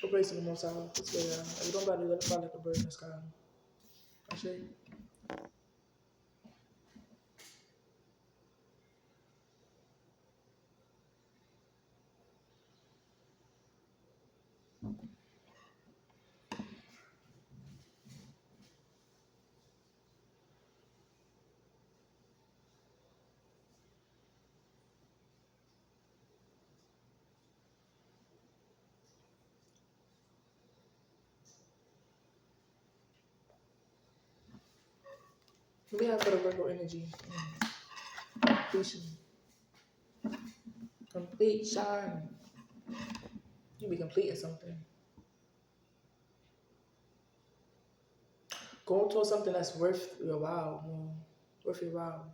Go praise to the Most High. Let's go down. Like, don't bother, let it fly like a bird in the sky. I say. We have for the Virgo energy. Completion. Complete shine. You be completing something. Going towards something that's worth your while, worth your while.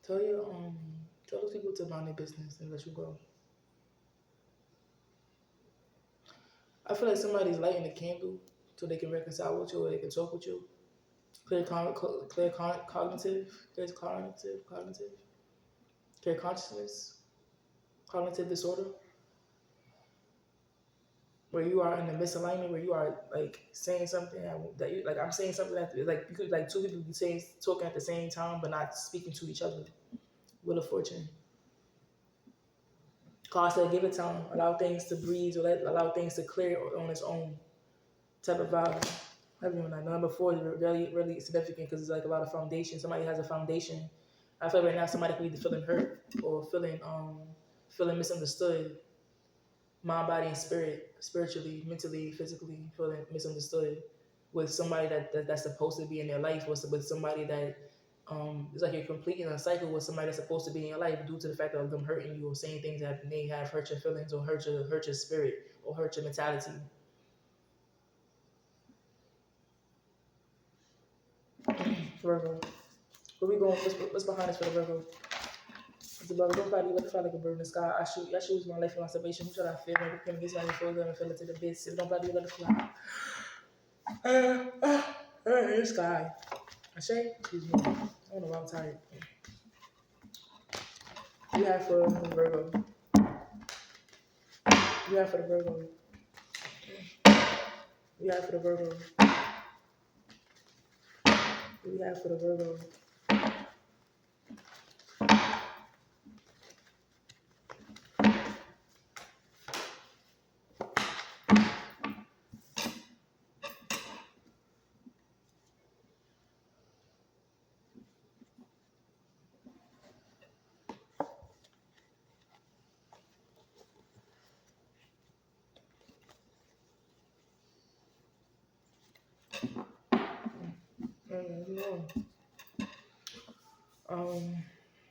Tell those people to mind their business and let you go. I feel like somebody's lighting a candle so they can reconcile with you or they can talk with you. Clear consciousness, cognitive disorder, where you are in a misalignment, where you are like saying something that you like. I'm saying something that like you could like two people be saying talking at the same time but not speaking to each other. Wheel of Fortune. God said, give it time, allow things to breathe or allow things to clear on its own. Type of vibe. Having like number 4 is really, really significant because it's like a lot of foundation. Somebody has a foundation. I feel right now somebody could be feeling hurt or feeling misunderstood. Mind, body, and spirit, spiritually, mentally, physically, feeling misunderstood with somebody that's supposed to be in their life, or with somebody that it's like you're completing a cycle with somebody that's supposed to be in your life due to the fact of them hurting you or saying things that may have hurt your feelings or hurt your spirit or hurt your mentality. Virgo. Where we going? What's behind us for the Virgo? It's about nobody let it fly like a bird in the sky. I choose my life and my salvation. Who shall I fear? Never came against my before them and fell into the abyss. If nobody let it fly. In the sky. I say, excuse me. I don't know why I'm tired. You have for the Virgo. You have for the Virgo. You have for the Virgo. You have for the Virgo.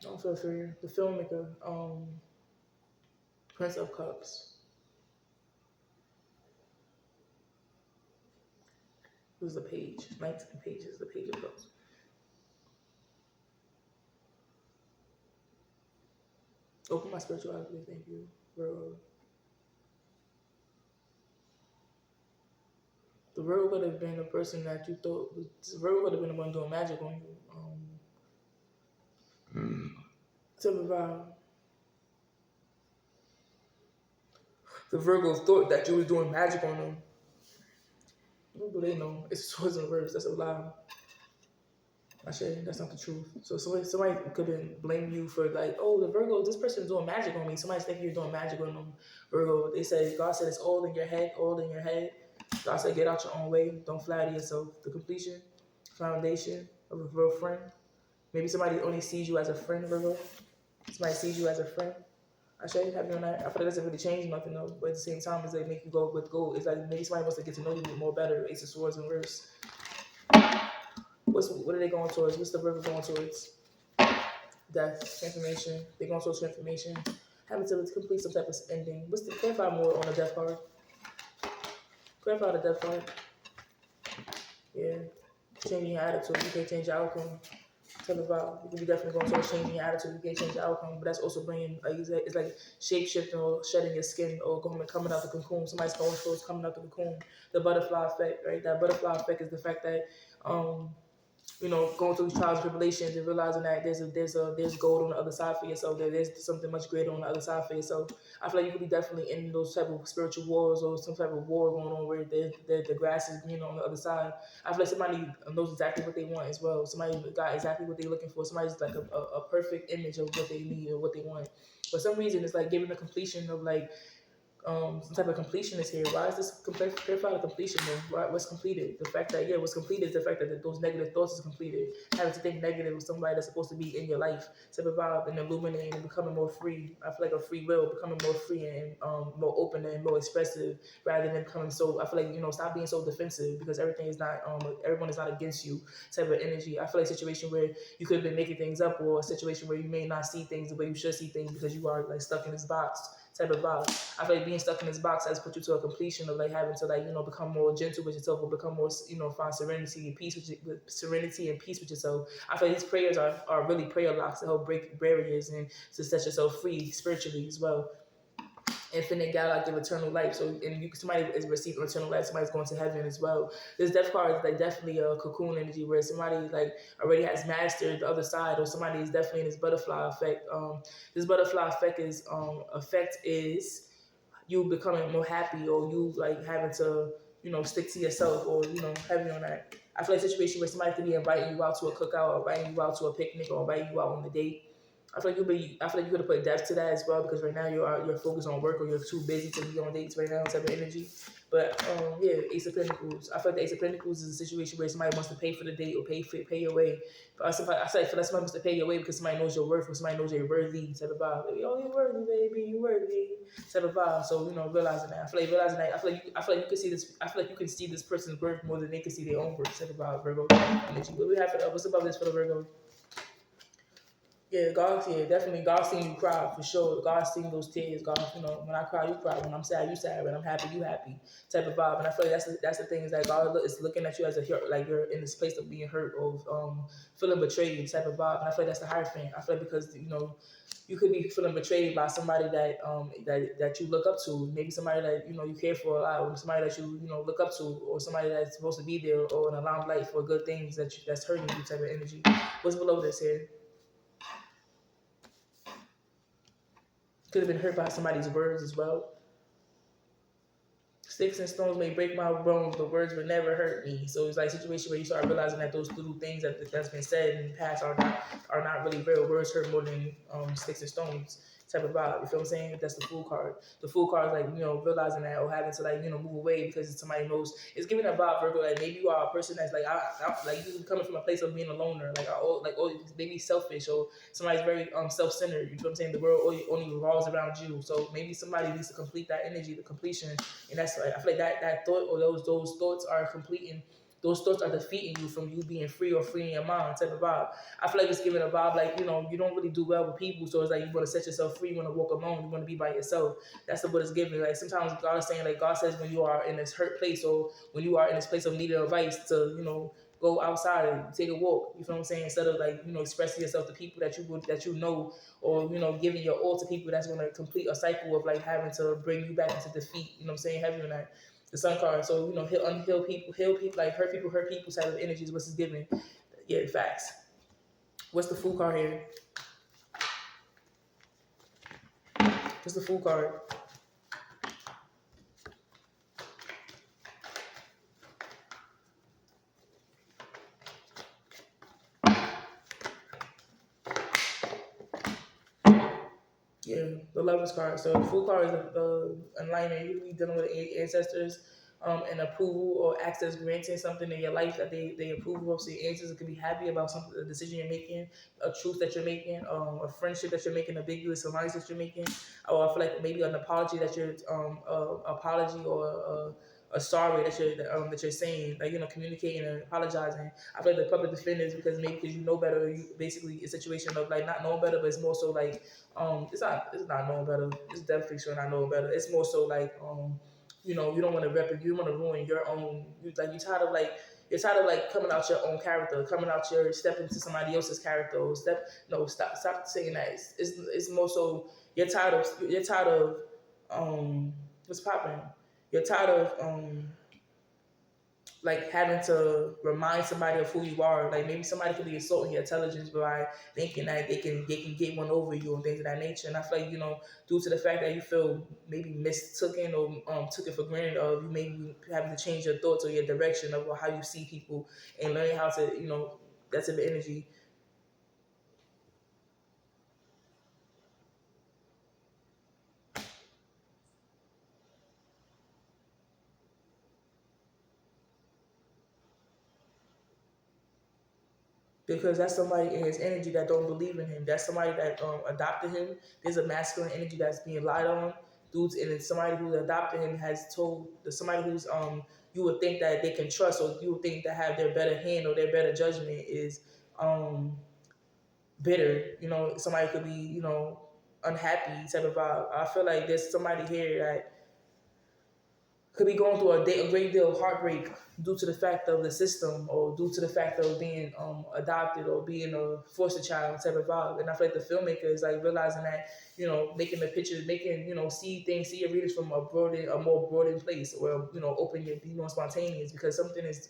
Don't feel fear. The filmmaker, Prince of Cups. This is the page. 19 pages, the page of cups. Open my spirituality, thank you, Virgo. The Virgo could have been a person that you thought the Virgo could have been the one doing magic on you. To provide. The Virgos thought that you was doing magic on them. What do they know? It's swords and verbs. That's a lie. I say that's not the truth. So somebody could have blamed you for like, oh, the Virgo, this person is doing magic on me. Somebody's thinking you're doing magic on them. Virgo, they say God said it's all in your head, all in your head. God said get out your own way. Don't flatter yourself. The completion, foundation of a real friend. Maybe somebody only sees you as a friend, Virgo. Somebody sees you as a friend. I show you happy on that. I feel like it doesn't really change nothing though. But at the same time, it's like make you go with gold. It's like maybe somebody wants to get to know you more better. Ace of Swords in reverse. What are they going towards? What's the Virgo going towards? Death, transformation. They're going towards transformation. Having to complete some type of ending. What's the clarify more on the death card? Clarify the death card. Yeah. Changing your attitude. You can't change your outcome. Tell about you can be definitely going towards changing your attitude. You can't change the outcome, but that's also bringing it's like shape shifting or shedding your skin or coming out the cocoon. Somebody's going towards coming out the cocoon. The butterfly effect, right? That butterfly effect is the fact that going through trials and tribulations and realizing that there's gold on the other side for yourself. There's something much greater on the other side for yourself. I feel like you could be definitely in those type of spiritual wars or some type of war going on where the grass is green on the other side. I feel like somebody knows exactly what they want as well. Somebody got exactly what they're looking for. Somebody's like a perfect image of what they need or what they want. For some reason, it's like giving the completion of like some type of completion is here. Why is this clarify the completion though? What's completed? The fact that what's completed is the fact that those negative thoughts is completed. Having to think negative with somebody that's supposed to be in your life to provide and illuminating and becoming more free. I feel like a free will, becoming more free and more open and more expressive rather than becoming so. I feel like stop being so defensive because everything is not everyone is not against you. Type of energy. I feel like a situation where you could have been making things up or a situation where you may not see things the way you should see things because you are like stuck in this box. Type of vibe. I feel like being stuck in this box has put you to a completion of like having to like become more gentle with yourself or become more find serenity and peace with serenity and peace with yourself. I feel like these prayers are really prayer locks to help break barriers and to set yourself free spiritually as well. Infinite God, like give eternal life. So, and somebody is receiving eternal life. Somebody's going to heaven as well. This death card is like definitely a cocoon energy where somebody like already has mastered the other side, or somebody is definitely in this butterfly effect. This butterfly effect is you becoming more happy, or you like having to stick to yourself, or heavy on that. I feel like a situation where somebody could be inviting you out to a cookout, or inviting you out to a picnic, or inviting you out on a date. I feel like you could have put depth to that as well because right now you're focused on work or you're too busy to be on dates right now type of energy. But Ace of Pentacles. I feel like the Ace of Pentacles is a situation where somebody wants to pay for the date or pay your way. But I feel like somebody wants to pay your way because somebody knows your worth or somebody knows you're worthy type of vibe. Like, oh, you're worthy, baby, you're worthy type of vibe. So realizing that. I feel like realizing that. I feel like you can see this. I feel like you can see this person's worth more than they can see their own worth type of vibe. Virgo energy. What we have for what's above this for the Virgo? Yeah, definitely. God seen you cry for sure. God seen those tears. God, when I cry, you cry. When I'm sad, you sad. When I'm happy, you happy. Type of vibe. And I feel like that's the thing is that God is looking at you as a hurt, like you're in this place of being hurt or feeling betrayed. Type of vibe. And I feel like that's the higher thing. I feel like because you could be feeling betrayed by somebody that you look up to. Maybe somebody that you care for a lot, or somebody that you look up to, or somebody that's supposed to be there, or in a limelight for good things that's hurting you. Type of energy. What's below this here? Could have been hurt by somebody's words as well. Sticks and stones may break my bones, but words would never hurt me. So it's like a situation where you start realizing that those little things that's been said in the past are not really real. Words hurt more than sticks and stones type of vibe. You feel what I'm saying? That's the Fool card. The Fool card is like realizing that or having to like move away because somebody knows. It's giving a vibe, Virgo. Like maybe you are a person that's like like you coming from a place of being a loner, maybe selfish, or somebody's very self-centered. You know what I'm saying? The world only revolves around you. So maybe somebody needs to complete that energy, the completion. And that's like I feel like that thought or those thoughts are completing. Those thoughts are defeating you from you being free or freeing your mind type of vibe. I feel like it's giving a vibe like you don't really do well with people, so it's like you want to set yourself free, you want to walk alone, you want to be by yourself. That's what it's giving. Like sometimes God is saying, like God says, when you are in this hurt place or when you are in this place of needing advice to go outside and take a walk. You feel what I'm saying? Instead of like expressing yourself to people that you know, or giving your all to people that's going to complete a cycle of like having to bring you back into defeat. You know what I'm saying? Heavy on that. The Sun card. So heal people, like hurt people type of energies. What's it's giving? Yeah, facts. What's the Fool card here? What's the Fool card? Yeah, the Lovers card. So the Fool card is the alignment. You be dealing with ancestors, and approval or access granting something in your life that they approve of. So your ancestors could be happy about something, a decision you're making, a truth that you're making, a friendship that you're making, a ambiguous alliance that you're making, or I feel like maybe an apology that you're apology or a sorry that you're saying, like communicating and apologizing. I feel like the public defenders because you know better. You basically a situation of like not knowing better, but it's more so like it's not knowing better. It's definitely sure not knowing better. It's more so like you don't want to you want to ruin your own. You're tired of like coming out your own character, coming out your step into somebody else's character. Or stop saying that. It's more so you're tired of what's popping. You're tired of like having to remind somebody of who you are. Like maybe somebody could be assaulting your intelligence by thinking that they can get one over you and things of that nature. And I feel like, due to the fact that you feel maybe mistooken or took it for granted, of you maybe having to change your thoughts or your direction of how you see people, and learning how to, that's a bit energy. Because that's somebody in his energy that don't believe in him. That's somebody that adopted him. There's a masculine energy that's being lied on. Dudes, and it's somebody who adopted him has told somebody who's you would think that they can trust, or you would think that have their better hand or their better judgment is um bitter. Somebody could be unhappy type of vibe. I feel like there's somebody here that could be going through a great deal of heartbreak due to the fact of the system, or due to the fact of being adopted or being a foster child type of vibe. And I feel like the filmmaker is like realizing that, making the pictures, making, see things, see your readers from a more broadened place, or, open your, be more spontaneous, because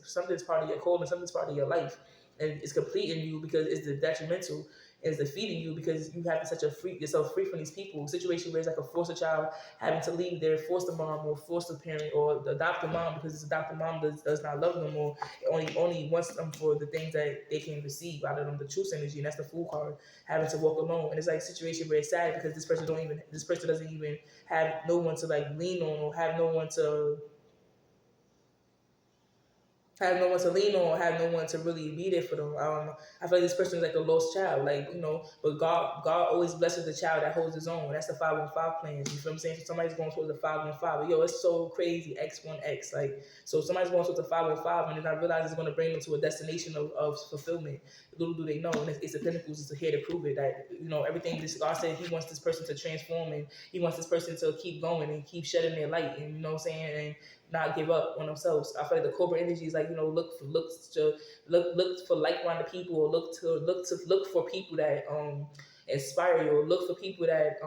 something's part of your calling, something's part of your life. And it's completing you because it's the detrimental, is defeating you because you have to set yourself free from these people. A situation where it's like a foster child having to leave their foster mom or foster parent or the adopted mom, because this adopted mom does not love them, or only wants them for the things that they can receive out of them, the truth energy, and that's the fool card, having to walk alone. And it's like a situation where it's sad because this person doesn't even have no one to like lean on, or have no one to lean on, have no one to really be there for them. I feel like this person is like a lost child, like, but God always blesses the child that holds his own. That's the 515 plan. You feel what I'm saying? So somebody's going towards the 515. Yo, it's so crazy, X1X. Like, so somebody's going towards the 515, and then I realize it's going to bring them to a destination of fulfillment. Little do they know, and it's the Pinnacles is here to prove it, that, everything this God said, he wants this person to transform, and he wants this person to keep going and keep shedding their light, and you know what I'm saying, and not give up on themselves. I feel like the Cobra energy is like, look for like-minded people, or look for people that inspire you, or look for people that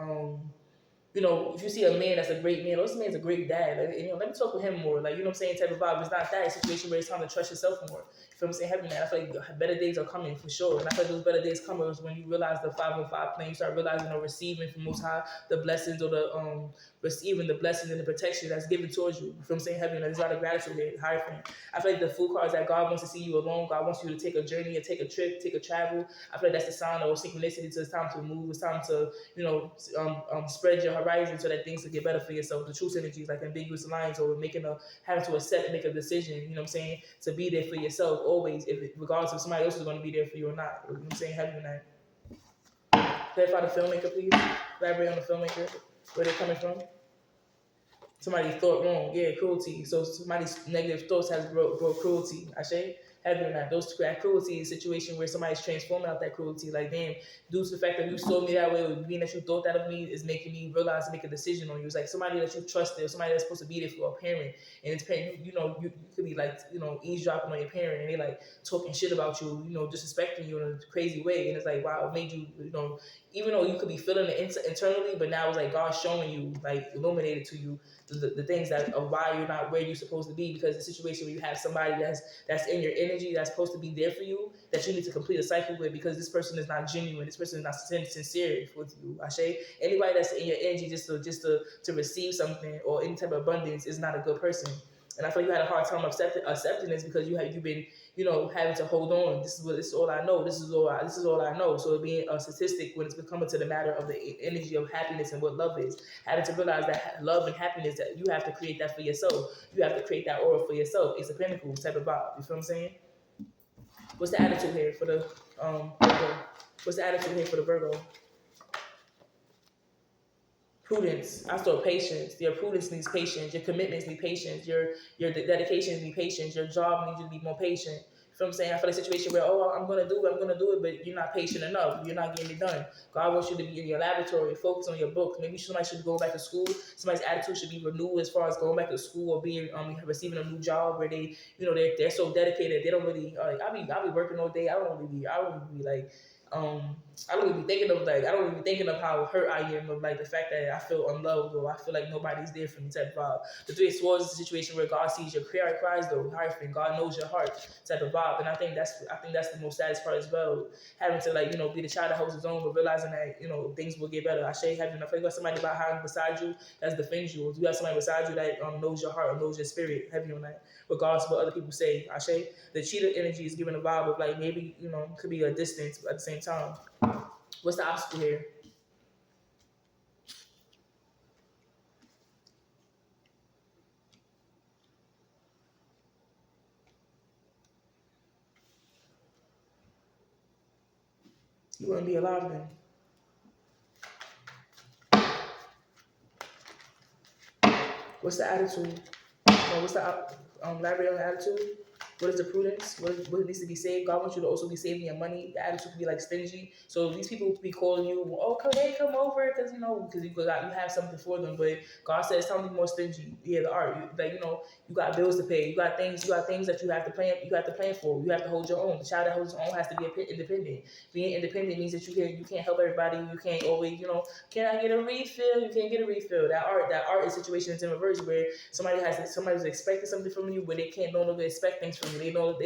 if you see a man that's a great man, or this man's a great dad, like, let me talk with him more. Like, what I'm saying, type of vibe. It's not that situation where it's time to trust yourself more. You feel what I'm saying? Heavy man, I feel like better days are coming for sure. And I feel like those better days coming is when you realize the 515 plan, you start realizing or receiving from Most High the blessings, or the receiving the blessings and the protection that's given towards you. You feel what I'm saying? Heavy man, there's a lot of gratitude here, higher friend. I feel like the full card is that God wants to see you alone. God wants you to take a journey, or take a trip, take a travel. I feel like that's the sign of synchronicity. It's time to move. It's time to spread your horizon so that things will get better for yourself. The truth energy is like ambiguous lines, or having to accept and make a decision, you know what I'm saying, to be there for yourself always, regardless if somebody else is going to be there for you or not. You know what I'm saying? Having that. Clarify the filmmaker, please. Elaborate on the filmmaker, where they're coming from. Somebody thought wrong, yeah, cruelty. So somebody's negative thoughts has brought cruelty. I say, having that cruelty is a situation where somebody's transforming out that cruelty. Like, damn, due to the fact that you saw me that way, or being that you thought that of me, is making me realize to make a decision on you. It's like somebody that you trusted, or somebody that's supposed to be there for a parent, and it's parent, you could be like, eavesdropping on your parent, and they like talking shit about you, disrespecting you in a crazy way, and it's like, wow, it made you, even though you could be feeling it internally, but now it's like God showing you, like illuminated to you the things that of why you're not where you're supposed to be, because the situation where you have somebody that's in your energy, that's supposed to be there for you, that you need to complete a cycle with, because this person is not genuine, this person is not sincere with you. I say anybody that's in your energy just to receive something or any type of abundance is not a good person. And I feel like you had a hard time accepting this because you've been, having to hold on. This is all I know. This is all I know. So being a statistic when it's coming to the matter of the energy of happiness and what love is, having to realize that love and happiness, that you have to create that for yourself. You have to create that aura for yourself. It's a pinnacle type of vibe. You feel what I'm saying? What's the attitude here for the Virgo? What's the attitude here for the Virgo? Prudence. I saw patience. Your prudence needs patience. Your commitments need patience. Your dedications need patience. Your job needs you to be more patient. You feel what I'm saying? I feel like a situation where, I'm gonna do it, but you're not patient enough. You're not getting it done. God wants you to be in your laboratory, focus on your books. Maybe somebody should go back to school. Somebody's attitude should be renewed as far as going back to school, or being receiving a new job where they, they're so dedicated. They don't really I'll be working all day. I don't really be like I don't even be thinking of like I don't even be thinking of how hurt I am of like the fact that I feel unloved or I feel like nobody's there for me type of vibe. The Three of Swords is a situation where God sees your cries though, God knows your heart type of vibe, and I think that's the most saddest part as well. Having to like be the child that holds his own, but realizing that things will get better. I say having I feel like you got somebody behind beside you that defends you. If you have somebody beside you that knows your heart or knows your spirit, heavy on that, regardless of what other people say. I say the cheetah energy is giving a vibe of like maybe could be a distance but at the same time. What's the obstacle here? You wouldn't be alive then. What's the attitude? What's the elaborate on the attitude? What is the prudence? What needs to be saved? God wants you to also be saving your money. The attitude can be like stingy. So these people be calling you, oh, come over, because you have something for them. But God says, tell me more stingy. Yeah, the art, you got bills to pay. You got things that you have to plan. You have to plan for. You have to hold your own. The child that holds his own has to be independent. Being independent means that you can't help everybody. You can't always, can I get a refill? You can't get a refill. That art is situations in reverse where somebody's expecting something from you, but they can't no longer expect things from you. They know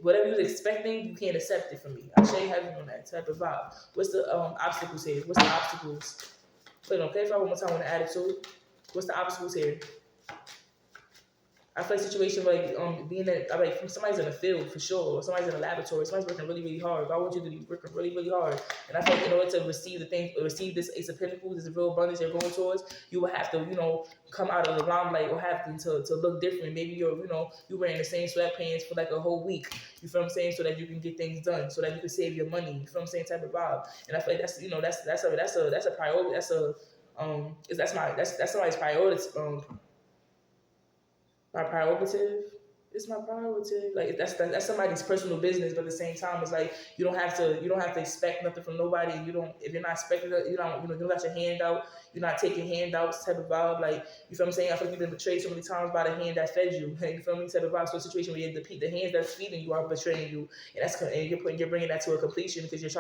whatever you're expecting, you can't accept it from me. I show you having on that type of vibe. What's the obstacles here? What's the obstacles? Play on play for one more time on the attitude. What's the obstacles here? I feel like situation like being that like somebody's in the field for sure, or somebody's in a laboratory, somebody's working really, really hard. God wants you to be working really, really hard. And I feel like in order to receive this Ace of Pentacles, this real abundance you're going towards, you will have to, come out of the limelight or have to look different. Maybe you're wearing the same sweatpants for like a whole week. You feel what I'm saying? So that you can get things done, so that you can save your money. You feel what I'm saying? Type of vibe. And I feel like that's a priority. That's somebody's priority. My prerogative. It's my prerogative. Like that's somebody's personal business, but at the same time, it's like you don't have to expect nothing from nobody. You don't if you're not expecting it, you don't got your hand out. You're not taking handouts type of vibe. Like you feel what I'm saying? I feel like you've been betrayed so many times by the hand that fed you. You feel me? Type of vibe. So a situation where the hands that's feeding you are betraying you, and you're bringing that to a completion because you're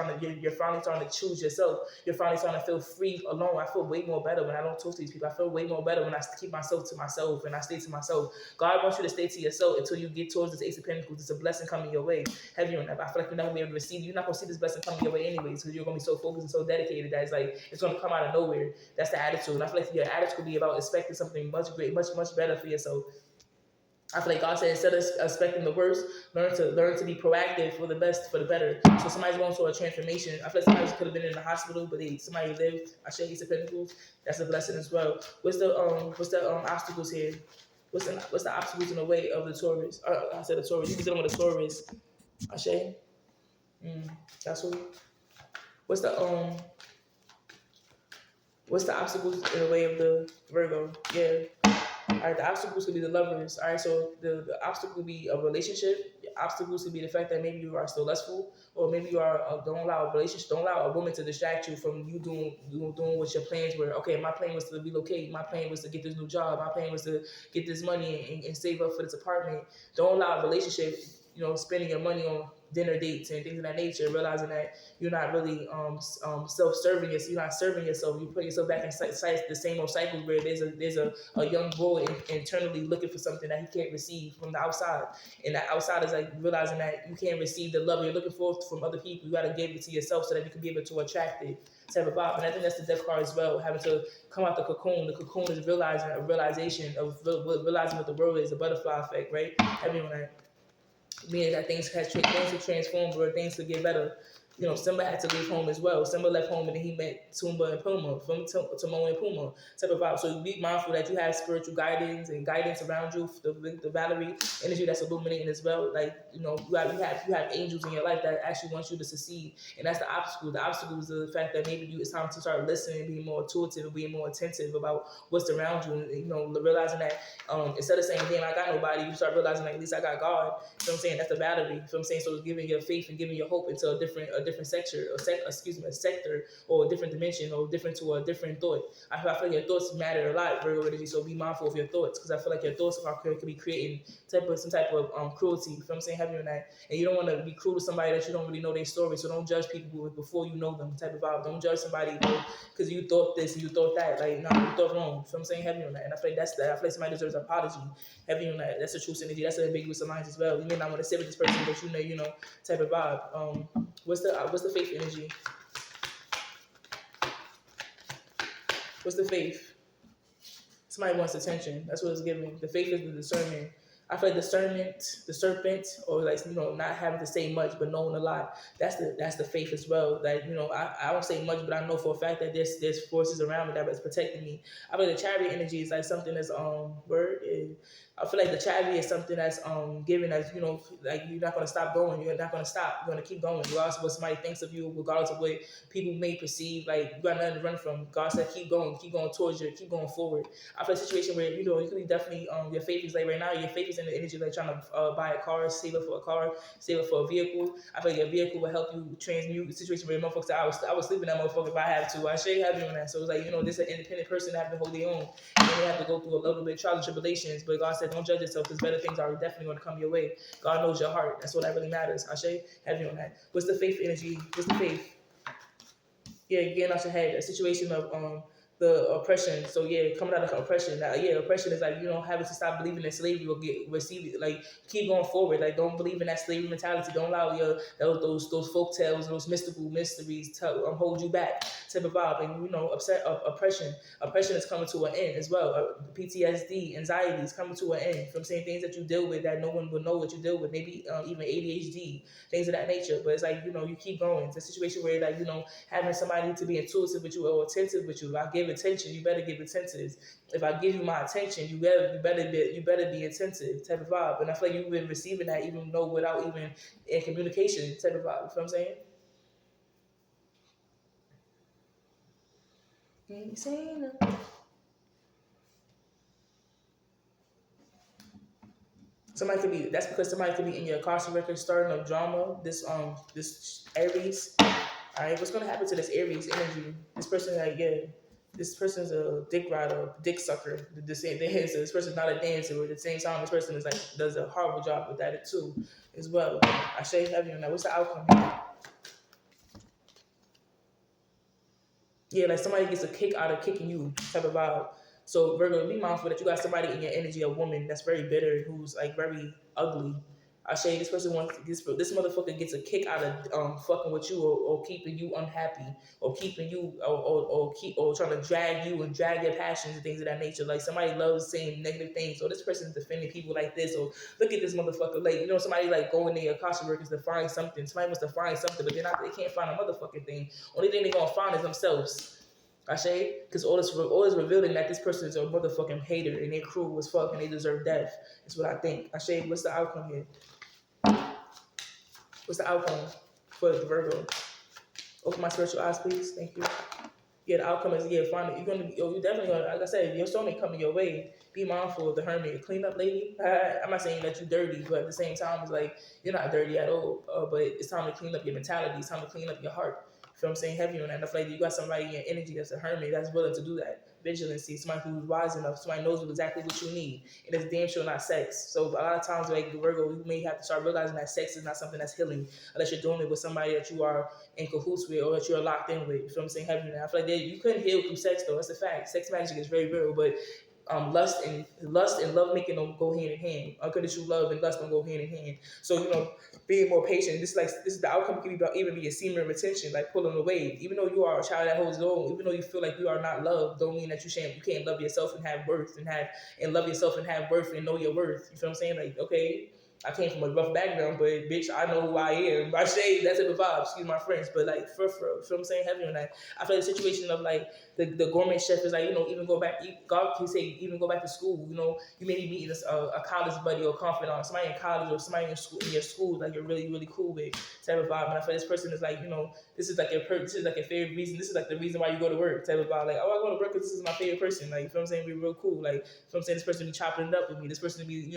finally trying to choose yourself. You're finally trying to feel free alone. I feel way more better when I don't talk to these people. I feel way more better when I keep myself to myself and I stay to myself. God wants you to stay to yourself until you get towards this Ace of Pentacles. It's a blessing coming your way. Heavy on that. But I feel like you're not gonna be able to receive. You're not gonna see this blessing coming your way anyways, because you're gonna be so focused and so dedicated that it's gonna come out of nowhere. That's the attitude. And I feel like your attitude could be about expecting something much great, much better for yourself. I feel like God said instead of expecting the worst, learn to be proactive for the best, for the better. So somebody's going through a transformation. I feel like somebody could have been in the hospital, but somebody lived. I share Ace of Pentacles. That's a blessing as well. What's the obstacles here? What's the obstacles in the way of the Taurus? I said the Taurus. You can dealing with the Taurus. I share. That's what. What's the obstacles in the way of the Virgo? Yeah. All right, the obstacles could be the lovers. All right, so the obstacle could be a relationship. The obstacles could be the fact that maybe you are still lustful, or maybe you are don't allow a woman to distract you from you doing what your plans were. Okay, my plan was to relocate. My plan was to get this new job. My plan was to get this money and save up for this apartment. Don't allow a relationship, spending your money on dinner dates and things of that nature, realizing that you're not really self-serving yourself. You're not serving yourself. You put yourself back in the same old cycle where there's a young boy internally looking for something that he can't receive from the outside, and that outside is like realizing that you can't receive the love you're looking for from other people. You got to give it to yourself so that you can be able to attract it. Type of vibe. And I think that's the death card as well, having to come out the cocoon. The cocoon is realizing what the world is, a butterfly effect, right? Everyone, meaning that things have transformed or things could get better. Simba had to leave home as well. Simba left home and then he met Tumba and Puma, from Timon and Puma type of vibe. So be mindful that you have spiritual guidance around you, the Valerie energy that's illuminating as well. Like, you have angels in your life that actually want you to succeed. And that's the obstacle. The obstacle is the fact that maybe it's time to start listening, being more intuitive and being more attentive about what's around you. And, realizing that instead of saying, damn, I got nobody, you start realizing like, at least I got God. You know what I'm saying? That's the battery. You know what I'm saying? So it's giving your faith and giving your hope into a different different sector, a sector, or a different dimension, or different to a different thought. I feel like your thoughts matter a lot, Virgo energy. So be mindful of your thoughts, because I feel like your thoughts could be creating some type of cruelty. You feel what I'm saying? Heavy on that, and you don't want to be cruel to somebody that you don't really know their story. So don't judge people before you know them. Type of vibe. Don't judge somebody because you thought this and you thought that. Like, no, you thought wrong. You feel what I'm saying? Heavy on that, and I feel like that's that. I feel like somebody deserves an apology. Heavy on that. That's a true synergy. That's an ambiguous alliance as well. You may not want to sit with this person, but type of vibe. What's the faith energy? What's the faith? Somebody wants attention. That's what it's giving. The faith is the discernment. I feel like the serpent, or like not having to say much but knowing a lot. That's the faith as well. Like I don't say much, but I know for a fact that there's forces around me that is protecting me. I feel like the chariot energy is like something that's word is. I feel like the chariot is something that's given as like you're not gonna stop going. You're not gonna stop. You're gonna keep going. Regardless of what somebody thinks of you, regardless of what people may perceive. Like you got nothing to run from. God said keep going towards you, keep going forward. I feel like a situation where you could be definitely your faith is like right now. Your faith is in the energy like trying to buy a car, save it for a car, save it for a vehicle. I feel like your vehicle will help you transmute the situation where motherfuckers. I was sleeping that motherfucker if I had to. I should have you on that. So it's like this is an independent person that have to hold their own, and they have to go through a little bit of trials and tribulations. But God said don't judge yourself because better things are definitely going to come your way. God knows your heart. That's what that really matters. I should have you on that. What's the faith energy? What's the faith? Yeah, getting out your head. A situation of the oppression. So yeah, coming out of oppression. Oppression is like having to stop believing in slavery or receive it. Like keep going forward. Like don't believe in that slavery mentality. Don't allow those folk tales, those mystical mysteries to hold you back. Type of vibe. And oppression. Oppression is coming to an end as well. PTSD, anxiety is coming to an end. From saying things that you deal with that no one will know what you deal with. Maybe even ADHD, things of that nature. But it's like you keep going. It's a situation where like having somebody to be intuitive with you or attentive with you. I give attention, you better give attentive. If I give you my attention, you better be attentive type of vibe. And I feel like you've been receiving that even though without even in communication type of vibe. You know what I'm saying? That's because somebody could be in your Akashic record starting a drama. This Aries. Alright, what's gonna happen to this Aries energy? This person this person's a dick rider, dick sucker. The same thing. So this person's not a dancer, but at the same time, this person is like does a horrible job with that too, as well. I shade heavy on that. What's the outcome here? Yeah, like somebody gets a kick out of kicking you, type of vibe. So Virgo, be mindful that you got somebody in your energy, a woman that's very bitter, who's like very ugly. I say this person wants this motherfucker gets a kick out of fucking with you or keeping you unhappy or keeping you or trying to drag you and drag your passions and things of that nature. Like somebody loves saying negative things. So this person is defending people like this. Or look at this motherfucker. Like somebody like going in your Akasha workers to find something. Somebody wants to find something, but they can't find a motherfucking thing. Only thing they're gonna find is themselves. I say, because all is revealing that this person is a motherfucking hater and they're cruel as fuck and they deserve death. That's what I think. I say, what's the outcome here? What's the outcome for the Virgo? Open my spiritual eyes, please. Thank you. Yeah, the outcome is finally you're definitely gonna, like I said, your soulmate coming your way. Be mindful of the hermit. Clean up, lady. I'm not saying that you're dirty, but at the same time, it's like you're not dirty at all. But it's time to clean up your mentality. It's time to clean up your heart. You feel what I'm saying? Heavy on that. I feel like you got somebody in your energy that's a hermit that's willing to do that. Vigilancy, somebody who's wise enough, somebody knows exactly what you need. And it's damn sure not sex. So a lot of times, like the Virgo, you may have to start realizing that sex is not something that's healing unless you're doing it with somebody that you are in cahoots with or that you're locked in with. You feel what I'm saying? Heavy on that. I feel like you couldn't heal through sex though. That's a fact. Sex magic is very real, but lust and love making don't go hand in hand. Unconditional love and lust don't go hand in hand. So being more patient. This is the outcome can even be a semen retention, like pulling away. Even though you are a child that holds on, even though you feel like you are not loved, don't mean that you can't love yourself and have worth and love yourself and have worth and know your worth. You feel what I'm saying? Like okay. I came from a rough background, but bitch, I know who I am. I say that's a vibe, excuse my French, but like for you feel what I'm saying? Heavy on that. I feel like the situation of like the gourmet chef is like, even go back, God can say, even go back to school. You may be meeting a college buddy or confidant, somebody in college or somebody in your school like you're really, really cool with type of vibe. And I feel like this person is like, this is like your favorite reason. This is like the reason why you go to work type of vibe. Like, oh, I go to work because this is my favorite person. Like, you feel what I'm saying? We're real cool. Like, you feel what I'm saying? This person be chopping it up with me. This person be,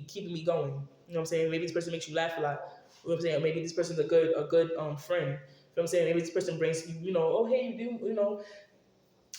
keeping me going. You know what I'm saying? Maybe this person makes you laugh a lot. You know what I'm saying? Maybe this person's a good friend. You know what I'm saying? Maybe this person brings you, oh hey, you know,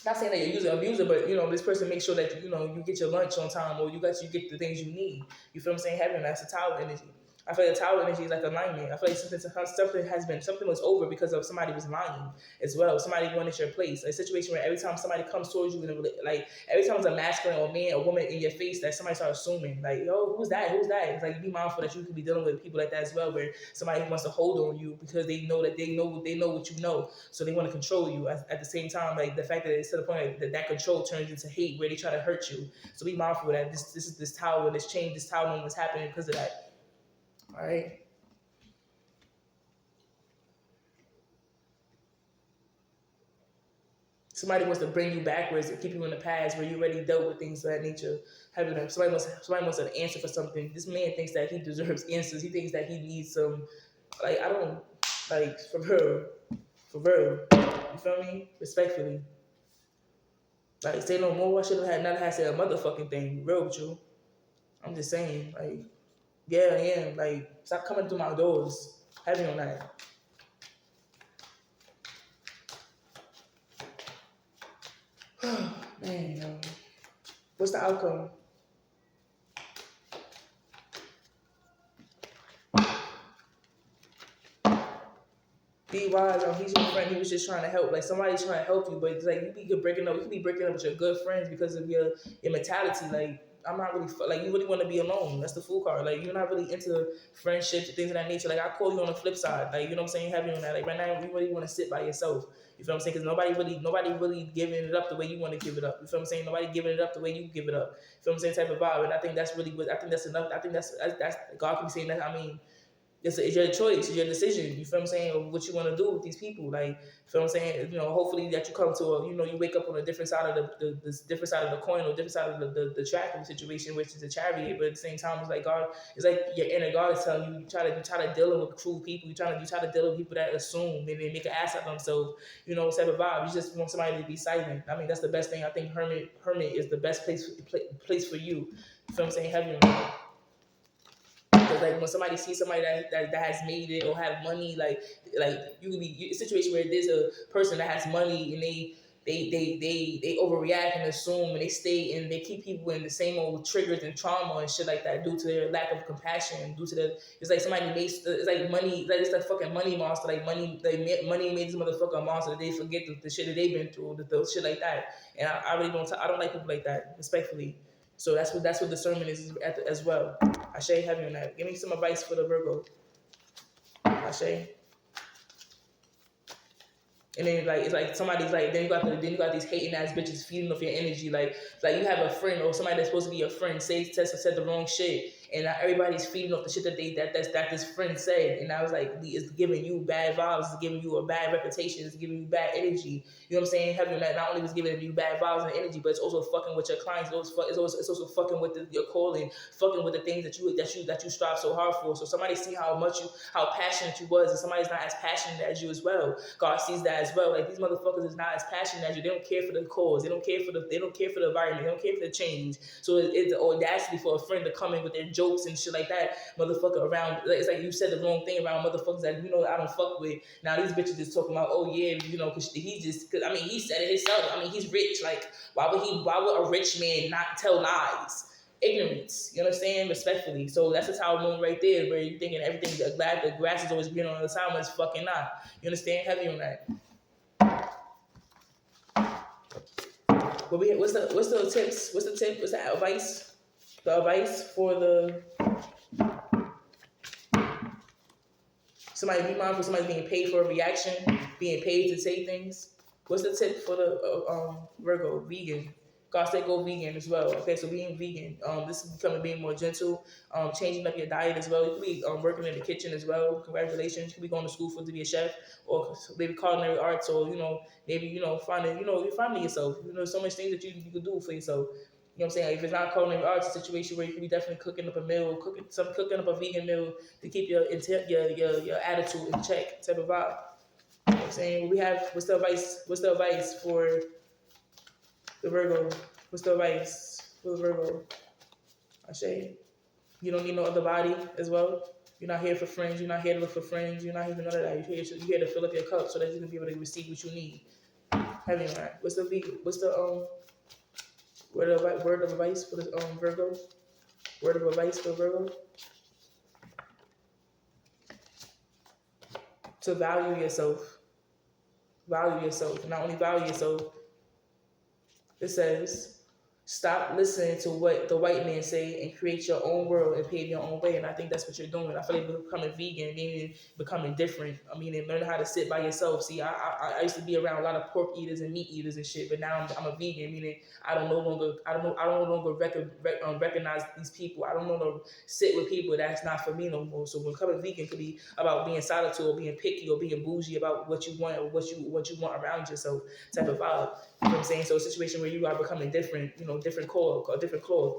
not saying that you're using abuser, but this person makes sure that you get your lunch on time, or you get the things you need. You feel what I'm saying? Having that's a tower energy. I feel like the tower energy is like alignment. I feel like something was over because of somebody was lying as well. Somebody wanted your place. A situation where every time somebody comes towards you, like every time it's a masculine or man or woman in your face, that somebody starts assuming like, yo, who's that? Who's that? It's like you be mindful that you could be dealing with people like that as well, where somebody wants to hold on you because they know that they know what you know, so they want to control you. At the same time, like the fact that it's to the point that control turns into hate, where they try to hurt you. So be mindful of that. This tower, this change, this tower moment is happening because of that. All right. Somebody wants to bring you backwards and keep you in the past where you already dealt with things of that nature. Somebody wants an answer for something. This man thinks that he deserves answers. He thinks that he needs some, like, I don't, like, for real. You feel me? Respectfully. Like, say no more. I should have had not had said a motherfucking thing. Real with you. I'm just saying, like, yeah, I am. Like, stop coming through my doors. Heavy on that. Man, what's the outcome? Be wise. He's your friend. He was just trying to help. Like somebody's trying to help you, but it's like you could breaking up. You could be breaking up with your good friends because of your mentality. Like I'm not really like you really want to be alone. That's the fool card. Like you're not really into friendships, things of that nature. Like I call you on the flip side. Like you know what I'm saying? Have you on that? Like right now, you really want to sit by yourself. You feel what I'm saying? Because nobody really giving it up the way you want to give it up. You feel what I'm saying? Nobody giving it up the way you give it up. You feel what I'm saying? Type of vibe. And I think that's really what I think that's enough. I think that's God can be saying that. I mean. It's your choice, it's your decision. You feel what I'm saying? Of what you want to do with these people. Like, you feel what I'm saying? Hopefully that you come to you wake up on a different side of the different side of the coin, or different side of the track of the situation, which is a chariot. But at the same time, it's like God, it's like your inner God is telling you, you try to deal with cruel people. You try to deal with people that assume, they make an ass out of themselves. Type of vibe. You just want somebody to be silent. I mean, that's the best thing. I think hermit is the best place for you. You feel what I'm saying? Heaven. Because like when somebody sees somebody that has made it or have money, like you could be a situation where there's a person that has money and they overreact and assume, and they stay and they keep people in the same old triggers and trauma and shit like that due to their lack of compassion, due to it's like somebody makes it's like money, like it's like fucking money monster, like money made this motherfucker a monster that they forget the shit that they've been through, the shit like that. And I really I don't like people like that, respectfully. So that's what discernment is as well. Ashe, heavy on that. Give me some advice for the Virgo. Ashe. And then like it's like somebody's like then you got these hating ass bitches feeding off your energy. Like you have a friend or somebody that's supposed to be your friend said the wrong shit, and now everybody's feeding off the shit that this friend said, and I was like, it's giving you bad vibes, it's giving you a bad reputation, it's giving you bad energy. You know what I'm saying? Having that not only was giving you bad vibes and energy, but it's also fucking with your clients. It's also fucking with your calling, fucking with the things that you strive so hard for. So somebody see how passionate you was, and somebody's not as passionate as you as well. God sees that as well. Like these motherfuckers is not as passionate as you. They don't care for the cause. They don't care for the environment. They don't care for the change. So it's the audacity for a friend to come in with their jokes and shit like that, motherfucker around. It's like you said the wrong thing around motherfuckers that I don't fuck with. Now these bitches just talking about, oh yeah, because I mean, he said it himself. I mean, he's rich. Like, why would a rich man not tell lies? Ignorance, you understand? Respectfully. So that's the tower moon right there, where you're thinking everything, the grass is always green on the other side, when it's fucking not. You understand? Heavy on that. What's the tips? What's the tip? What's the advice? The advice for the somebody be mindful, somebody being paid for a reaction, being paid to say things. What's the tip for the Virgo? Vegan. God said go vegan as well. Okay, so being vegan. This is becoming being more gentle. Changing up your diet as well. You could be working in the kitchen as well. Congratulations. You could be going to school to be a chef, or maybe culinary arts, or maybe finding yourself. So much things that you could do for yourself. You know what I'm saying? Like if it's not culinary arts, a situation where you could be definitely cooking up a meal, cooking up a vegan meal to keep your attitude in check, type of vibe. You know what I'm saying? What's the advice for the Virgo? What's the advice for the Virgo? Ashe. You don't need no other body as well. You're not here for friends. You're not here to look for friends. You're not here for none of that. You're here to fill up your cup so that you can be able to receive what you need. Heavy on that. What's the word of advice for the Virgo? Word of advice for Virgo? To value yourself. Value yourself. Not only value yourself, it says stop listening to what the white man say and create your own world and pave your own way. And I think that's what you're doing. I feel like becoming vegan, meaning becoming different. I mean, and learn how to sit by yourself. See, I used to be around a lot of pork eaters and meat eaters and shit, but now I'm a vegan, meaning I don't no longer recognize these people. I don't no longer sit with people that's not for me no more. So becoming vegan could be about being solitude or being picky or being bougie about what you want or what you want around yourself type of vibe. You know what I'm saying? So a situation where you are becoming different, different cloth.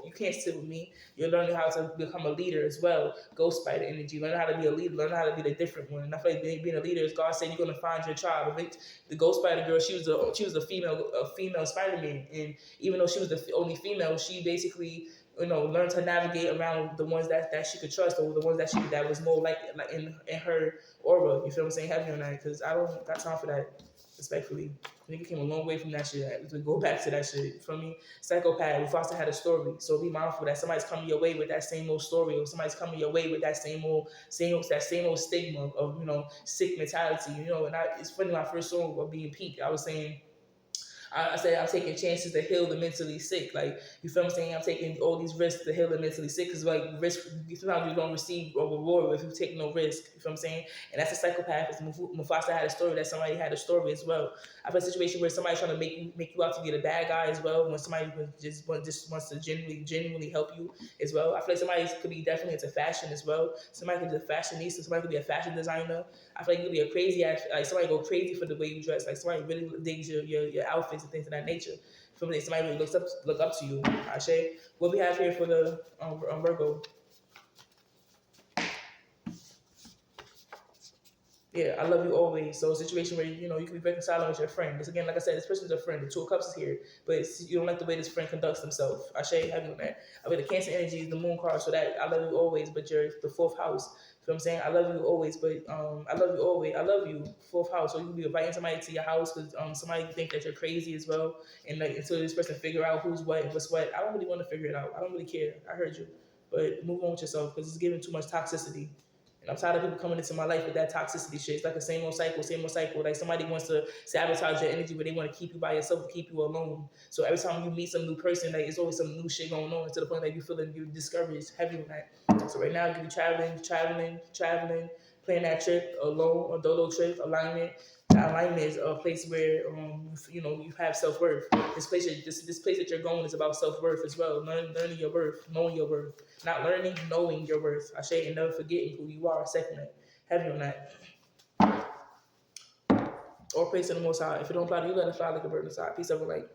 You can't sit with me. You're learning how to become a leader as well. Ghost spider energy. Learn how to be a leader. Learn how to be the different one. And I feel like being a leader is God said you're gonna find your tribe. The ghost spider girl, she was a female Spider-Man, and even though she was the only female, she basically learned to navigate around the ones that she could trust, or the ones that was more like in her aura. You feel what I'm saying? Heavy on that, because I don't got time for that. Respectfully, nigga came a long way from that shit. To go back to that shit, you feel me? Psychopath. We Foster had a story, so be mindful that somebody's coming your way with that same old story, or somebody's coming your way with that same old stigma of sick mentality. And it's funny. My first song of being peaked, I was saying. I said I'm taking chances to heal the mentally sick. Like, you feel what I'm saying? I'm taking all these risks to heal the mentally sick. Because, like, risk, sometimes you don't receive a reward if you take no risk. You feel what I'm saying? And that's a psychopath. Mufasa had a story that somebody had a story as well. I've had a situation where somebody's trying to make you out to be the bad guy as well. When somebody just wants to genuinely help you as well. I feel like somebody could be definitely into fashion as well. Somebody could be a fashionista. Somebody could be a fashion designer. I feel like you could be a crazy ass, like somebody go crazy for the way you dress. Like somebody really digs your outfits and things of that nature. From me, somebody really look up to you. Ashe, what we have here for the Virgo. Yeah, I love you always. So a situation where you can be reconciling with your friend. Because again, like I said, this person's a friend. The Two of Cups is here, but you don't like the way this friend conducts himself. Ashe, have you on that? I mean, the Cancer energy is the Moon card, so that I love you always. But you're the fourth house. You know what I'm saying? I love you always, but I love you always. I love you, fourth house. So you can be inviting somebody to your house because somebody think that you're crazy as well, and like until this person figure out who's what and what's what. I don't really want to figure it out. I don't really care. I heard you, but move on with yourself because it's giving too much toxicity. And I'm tired of people coming into my life with that toxicity shit. It's like the same old cycle. Like somebody wants to sabotage your energy, but they want to keep you by yourself, keep you alone. So every time you meet some new person, like it's always some new shit going on to the point that you feeling you discouraged, heavy on that. So right now, you be traveling, planning that trip alone or dolo trip, alignment. Alignment is a place where you have self worth. This place that you're going is about self worth as well. Learning your worth, knowing your worth, not learning, knowing your worth. I say and never forgetting who you are. Second that, heavy on that. Or place in the Most High. If it don't apply to you, let it fly like a bird inside. Peace, over, light.